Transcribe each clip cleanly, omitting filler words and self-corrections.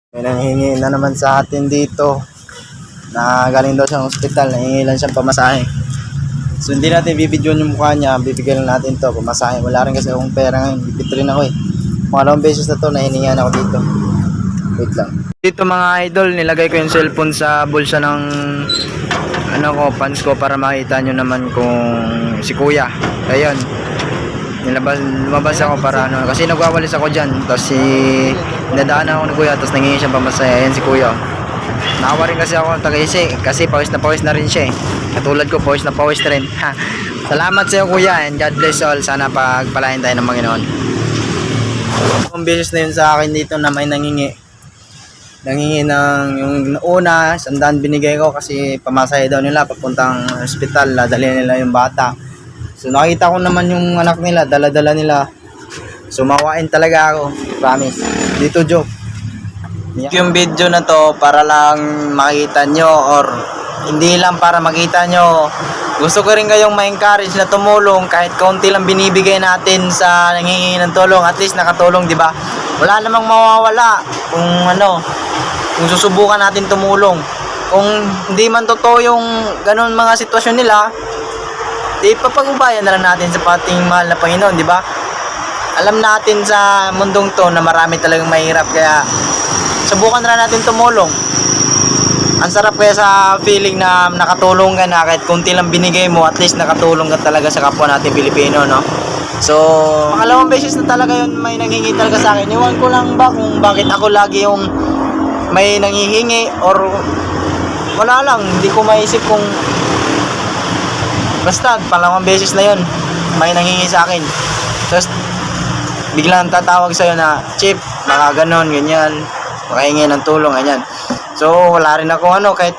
May nanghingi na naman sa atin dito na galing daw siyang ospital, nanghingi lang siyang pamasahe. So hindi natin bibidyoan yung mukha niya, bibigyan lang natin to pamasahe. Wala rin kasi akong pera ngayon, bibit rin ako eh. Pangalawang beses na to na hiningan ako dito. Wait lang. Dito mga idol, nilagay ko yung cellphone sa bulsa ng pants ko para makita nyo naman kung si kuya. Ayun, lumabas ako para kasi nagwawalis ako dyan. Tapos nadaanan ako ni kuya, tapos nangingi siyang pamasaya. Ayan si kuya. Nakawa rin kasi ako tagaisi kasi pawis na rin siya eh. Katulad ko, pawis na rin. Salamat sa iyo kuya, and God bless all. Sana pagpalain tayo ng Panginoon. Ang beses na yun sa akin dito na may nangingi ng yung una, 100 binigay ko kasi pamasaya daw nila papuntang hospital, dadalhin nila yung bata. So nakita ko naman yung anak nila, dala-dala nila. Sumawain talaga ako, promise. Dito joke. Yung video na to para lang makita nyo, or hindi lang para makita nyo. Gusto ko rin kayong ma-encourage na tumulong kahit kaunti lang binibigay natin sa nangingi ng tulong. At least nakatulong, di ba? Wala namang mawawala kung susubukan natin tumulong. Kung hindi man totoo yung ganun mga sitwasyon nila, di papag-ubayan na lang natin sa ating mahal na Panginoon, di ba? Alam natin sa mundong to na marami talagang mahirap, kaya subukan na natin tumulong. Ang sarap kaya sa feeling na nakatulong ka na kahit kunti lang binigay mo, at least nakatulong ka talaga sa kapwa natin Pilipino, no? So, pangalawang beses na talaga yun may nanghingi talaga sa akin. Iwan ko lang ba kung bakit ako lagi yung may nanghihingi, or wala lang, hindi ko maisip kung basta pangalawang beses na yun may nanghingi sa akin. Tapos biglang tatawag sa'yo na, Chip, baka ganon, ganyan, makahingi ng tulong, ganyan. So wala rin ako kahit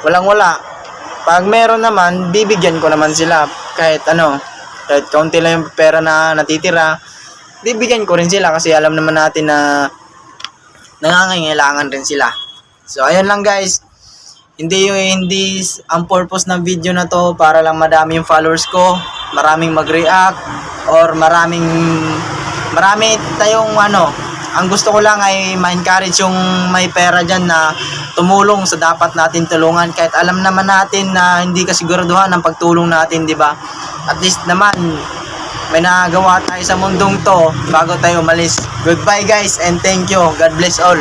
wala. Pag meron naman, bibigyan ko naman sila kahit kahit kaunti lang yung pera na natitira, bibigyan ko rin sila kasi alam naman natin na nangangailangan rin sila. So ayun lang guys, hindi ang purpose ng video na to para lang madami yung followers ko, maraming mag-react, or marami tayong ang gusto ko lang ay ma-encourage yung may pera dyan na tumulong sa dapat natin tulungan, kahit alam naman natin na hindi kasiguraduhan ang pagtulong natin, di ba? At least naman may nagawa tayo sa mundong to bago tayo umalis. Goodbye guys, and thank you. God bless all.